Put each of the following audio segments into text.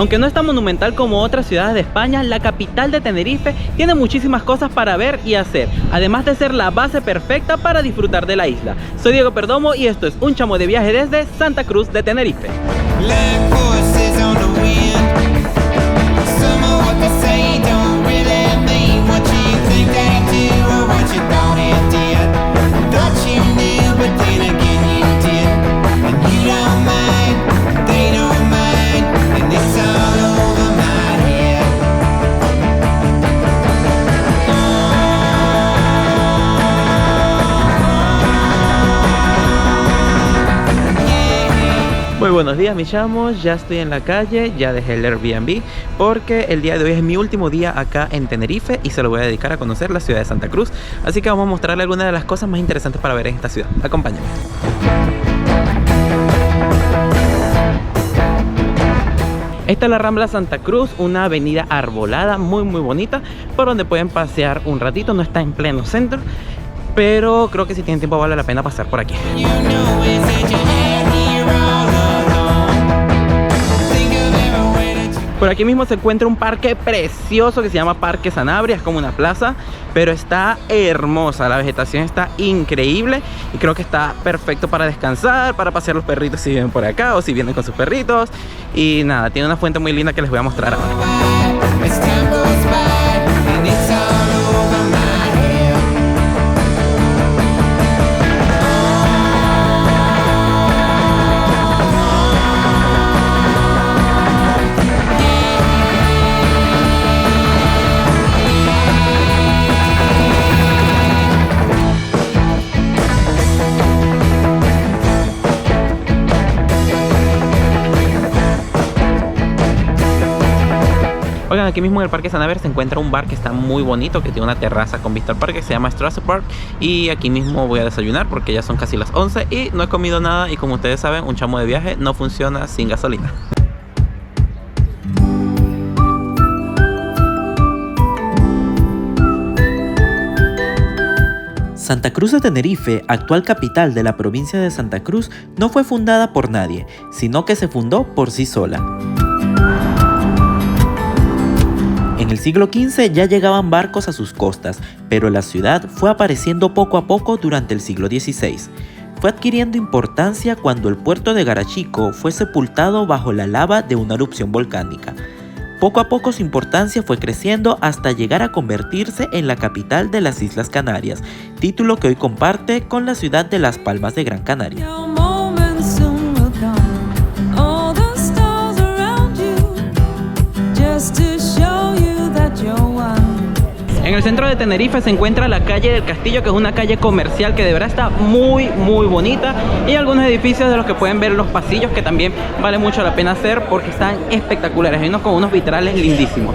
Aunque no es tan monumental como otras ciudades de España, la capital de Tenerife tiene muchísimas cosas para ver y hacer, además de ser la base perfecta para disfrutar de la isla. Soy Diego Perdomo y esto es Un Chamo de Viaje desde Santa Cruz de Tenerife. Muy buenos días mis chamos, ya estoy en la calle, ya dejé el Airbnb porque el día de hoy es mi último día acá en Tenerife y se lo voy a dedicar a conocer la ciudad de Santa Cruz, así que vamos a mostrarle algunas de las cosas más interesantes para ver en esta ciudad. Acompáñenme. Esta es la Rambla Santa Cruz, una avenida arbolada muy bonita por donde pueden pasear un ratito. No está en pleno centro, pero creo que si tienen tiempo vale la pena pasar por aquí. Por aquí mismo se encuentra un parque precioso que se llama Parque Sanabria, es como una plaza, pero está hermosa, la vegetación está increíble y creo que está perfecto para descansar, para pasear los perritos si viven por acá o si vienen con sus perritos. Y nada, tiene una fuente muy linda que les voy a mostrar ahora. Oigan, aquí mismo en el Parque Sanabria se encuentra un bar que está muy bonito, que tiene una terraza con vista al parque, que se llama Strasse Park. Y aquí mismo voy a desayunar porque ya son casi las 11 y no he comido nada. Y como ustedes saben, un chamo de viaje no funciona sin gasolina. Santa Cruz de Tenerife, actual capital de la provincia de Santa Cruz, no fue fundada por nadie, sino que se fundó por sí sola. En el siglo XV ya llegaban barcos a sus costas, pero la ciudad fue apareciendo poco a poco durante el siglo XVI. Fue adquiriendo importancia cuando el puerto de Garachico fue sepultado bajo la lava de una erupción volcánica. Poco a poco su importancia fue creciendo hasta llegar a convertirse en la capital de las Islas Canarias, título que hoy comparte con la ciudad de Las Palmas de Gran Canaria. En el centro de Tenerife se encuentra la calle del Castillo, que es una calle comercial que de verdad está muy bonita, y algunos edificios de los que pueden ver los pasillos que también vale mucho la pena hacer porque están espectaculares. Hay unos con unos vitrales lindísimos.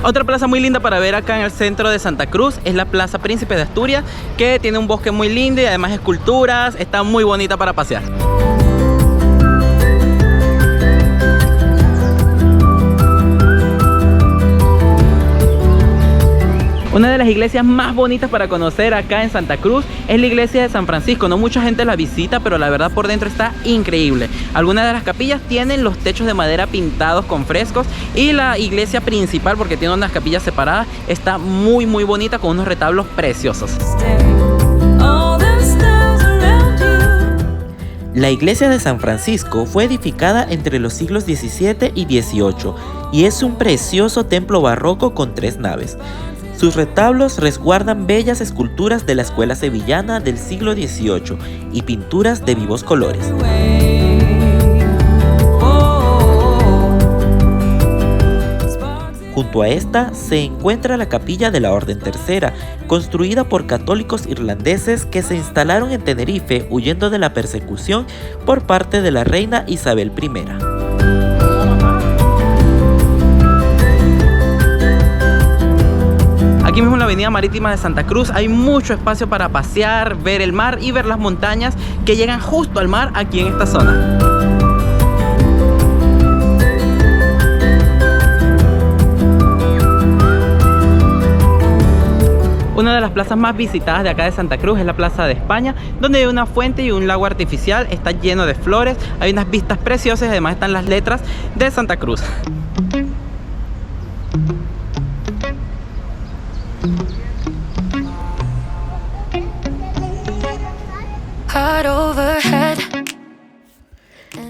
Otra plaza muy linda para ver acá en el centro de Santa Cruz es la Plaza Príncipe de Asturias, que tiene un bosque muy lindo y además esculturas, está muy bonita para pasear. Una de las iglesias más bonitas para conocer acá en Santa Cruz es la iglesia de San Francisco. No mucha gente la visita, pero la verdad por dentro está increíble. Algunas de las capillas tienen los techos de madera pintados con frescos, y la iglesia principal, porque tiene unas capillas separadas, está muy bonita con unos retablos preciosos. La iglesia de San Francisco fue edificada entre los siglos XVII y XVIII y es un precioso templo barroco con 3 naves. Sus retablos resguardan bellas esculturas de la escuela sevillana del siglo XVIII y pinturas de vivos colores. Junto a esta se encuentra la capilla de la Orden Tercera, construida por católicos irlandeses que se instalaron en Tenerife huyendo de la persecución por parte de la reina Isabel I. Aquí mismo en la avenida marítima de Santa Cruz hay mucho espacio para pasear, ver el mar y ver las montañas que llegan justo al mar aquí en esta zona. Una de las plazas más visitadas de acá de Santa Cruz es la Plaza de España, donde hay una fuente y un lago artificial, está lleno de flores, hay unas vistas preciosas y además están las letras de Santa Cruz.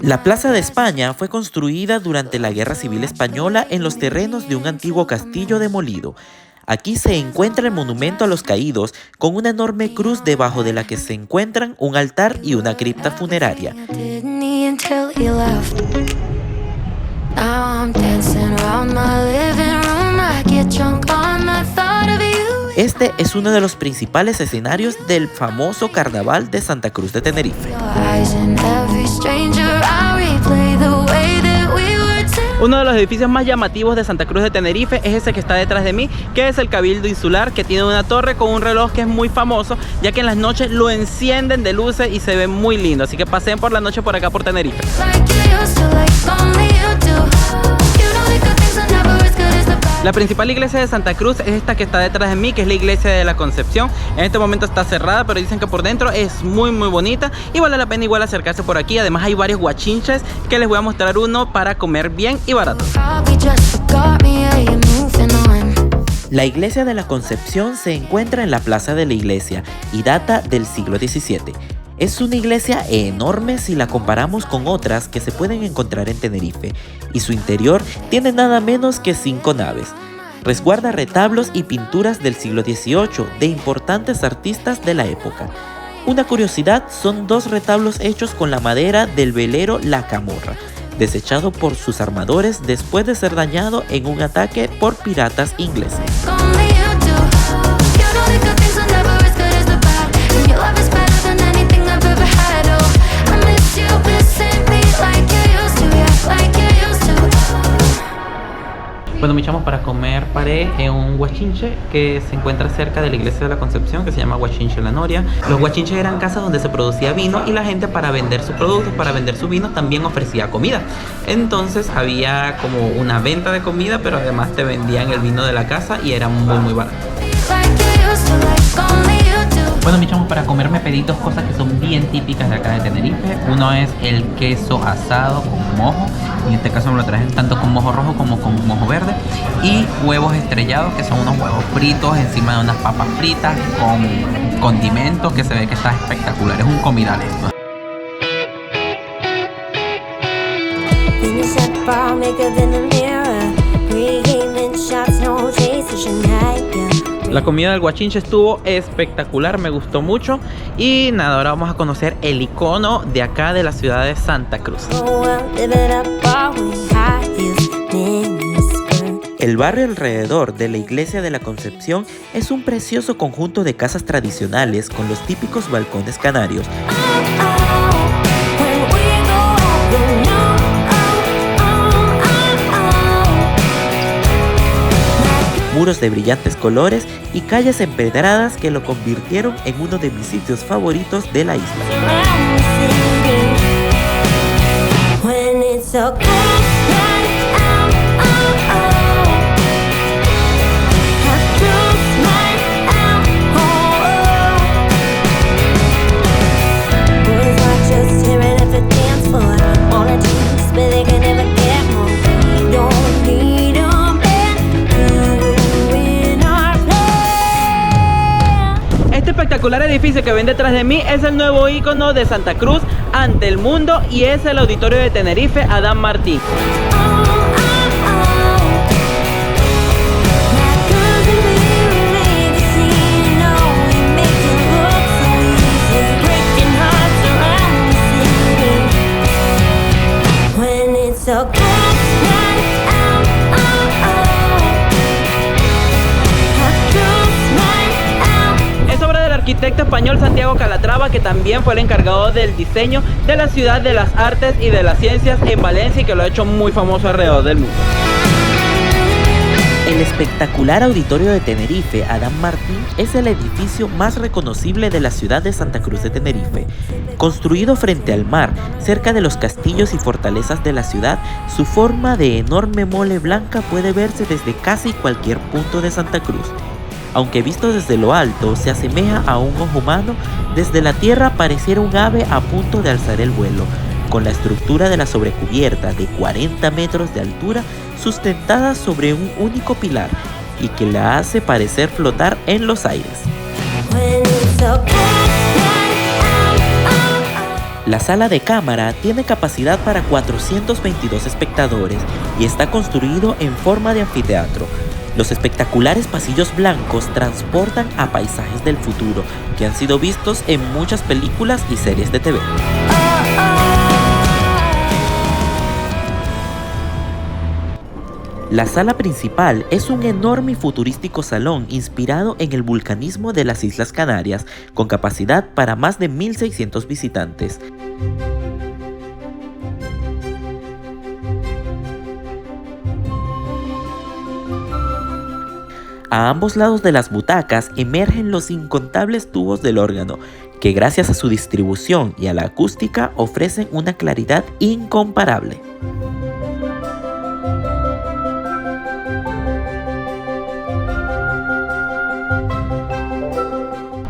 La Plaza de España fue construida durante la Guerra Civil Española en los terrenos de un antiguo castillo demolido. Aquí se encuentra el monumento a los caídos, con una enorme cruz debajo de la que se encuentran un altar y una cripta funeraria. Este es uno de los principales escenarios del famoso Carnaval de Santa Cruz de Tenerife. Uno de los edificios más llamativos de Santa Cruz de Tenerife es ese que está detrás de mí, que es el Cabildo Insular, que tiene una torre con un reloj que es muy famoso, ya que en las noches lo encienden de luces y se ve muy lindo. Así que pasen por la noche por acá por Tenerife. La principal iglesia de Santa Cruz es esta que está detrás de mí, que es la iglesia de la Concepción. En este momento está cerrada, pero dicen que por dentro es muy bonita y vale la pena igual acercarse por aquí. Además hay varios guachinches que les voy a mostrar uno para comer bien y barato. La iglesia de la Concepción se encuentra en la plaza de la iglesia y data del siglo XVII. Es una iglesia enorme si la comparamos con otras que se pueden encontrar en Tenerife, y su interior tiene nada menos que 5 naves. Resguarda retablos y pinturas del siglo XVIII de importantes artistas de la época. Una curiosidad son 2 retablos hechos con la madera del velero La Camorra, desechado por sus armadores después de ser dañado en un ataque por piratas ingleses. Bueno, me echamos para comer paré en un guachinche que se encuentra cerca de la iglesia de la Concepción, que se llama Guachinche La Noria. Los guachinches eran casas donde se producía vino y la gente, para vender sus productos, para vender su vino, también ofrecía comida. Entonces había como una venta de comida, pero además te vendían el vino de la casa y era muy barato. Bueno, me echamos para comer, me pedí 2 cosas que son bien típicas de acá de Tenerife. Uno es el queso asado con mojo, en este caso me lo trajen tanto con mojo rojo como con mojo verde, y huevos estrellados, que son unos huevos fritos encima de unas papas fritas con condimentos, que se ve que está espectacular, es un comidal esto. La comida del guachinche estuvo espectacular, me gustó mucho. Y nada, ahora vamos a conocer el icono de acá de la ciudad de Santa Cruz. El barrio alrededor de la iglesia de la Concepción es un precioso conjunto de casas tradicionales con los típicos balcones canarios. Muros de brillantes colores y calles empedradas que lo convirtieron en uno de mis sitios favoritos de la isla. Espectacular edificio que ven detrás de mí es el nuevo icono de Santa Cruz ante el mundo, y es el Auditorio de Tenerife Adán Martí. Arquitecto español Santiago Calatrava, que también fue el encargado del diseño de la ciudad de las artes y de las ciencias en Valencia, y que lo ha hecho muy famoso alrededor del mundo. El espectacular Auditorio de Tenerife Adán Martí es el edificio más reconocible de la ciudad de Santa Cruz de Tenerife. Construido frente al mar, cerca de los castillos y fortalezas de la ciudad, su forma de enorme mole blanca puede verse desde casi cualquier punto de Santa Cruz. Aunque visto desde lo alto se asemeja a un ojo humano, desde la tierra pareciera un ave a punto de alzar el vuelo, con la estructura de la sobrecubierta de 40 metros de altura sustentada sobre un único pilar y que la hace parecer flotar en los aires. La sala de cámara tiene capacidad para 422 espectadores y está construido en forma de anfiteatro. Los espectaculares pasillos blancos transportan a paisajes del futuro que han sido vistos en muchas películas y series de TV. La sala principal es un enorme y futurístico salón inspirado en el vulcanismo de las Islas Canarias, con capacidad para más de 1.600 visitantes. A ambos lados de las butacas emergen los incontables tubos del órgano, que gracias a su distribución y a la acústica ofrecen una claridad incomparable.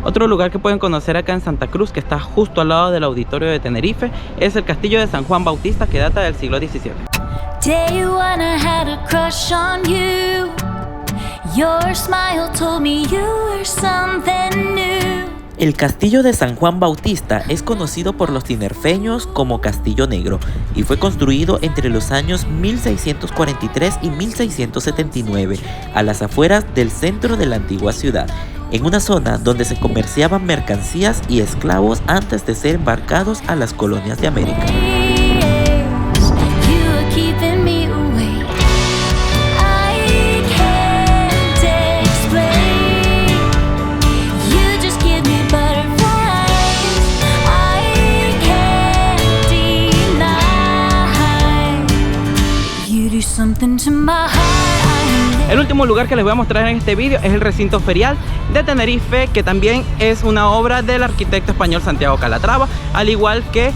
Otro lugar que pueden conocer acá en Santa Cruz, que está justo al lado del auditorio de Tenerife, es el castillo de San Juan Bautista, que data del siglo XVII. El castillo de San Juan Bautista es conocido por los tinerfeños como Castillo Negro y fue construido entre los años 1643 y 1679 a las afueras del centro de la antigua ciudad, en una zona donde se comerciaban mercancías y esclavos antes de ser embarcados a las colonias de América. El último lugar que les voy a mostrar en este vídeo es el recinto ferial de Tenerife, que también es una obra del arquitecto español Santiago Calatrava, al igual que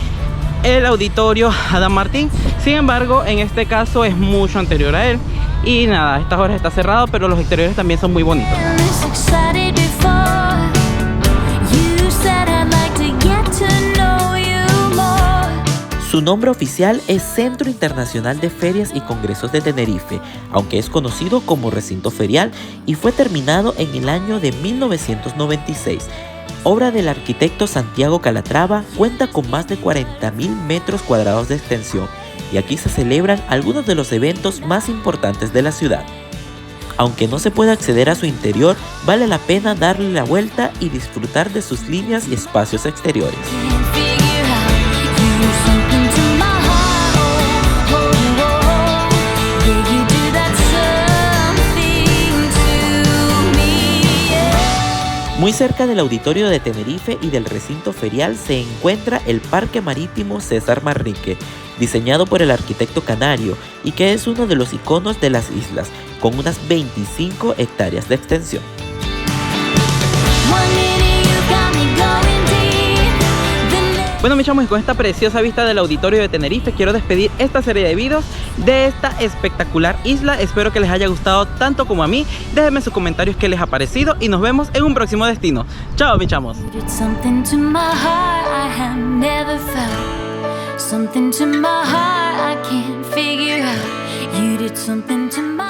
el auditorio Adam Martín. Sin embargo, en este caso es mucho anterior a él y nada, a estas horas está cerrado, pero los exteriores también son muy bonitos. Su nombre oficial es Centro Internacional de Ferias y Congresos de Tenerife, aunque es conocido como recinto ferial, y fue terminado en el año de 1996. Obra del arquitecto Santiago Calatrava, cuenta con más de 40.000 metros cuadrados de extensión y aquí se celebran algunos de los eventos más importantes de la ciudad. Aunque no se puede acceder a su interior, vale la pena darle la vuelta y disfrutar de sus líneas y espacios exteriores. Muy cerca del auditorio de Tenerife y del recinto ferial se encuentra el Parque Marítimo César Manrique, diseñado por el arquitecto canario y que es uno de los iconos de las islas, con unas 25 hectáreas de extensión. Bueno, mis chamos, y con esta preciosa vista del auditorio de Tenerife quiero despedir esta serie de videos de esta espectacular isla. Espero que les haya gustado tanto como a mí. Déjenme sus comentarios qué les ha parecido y nos vemos en un próximo destino. Chao, mis chamos. Something to my heart I can't figure out. You did something to my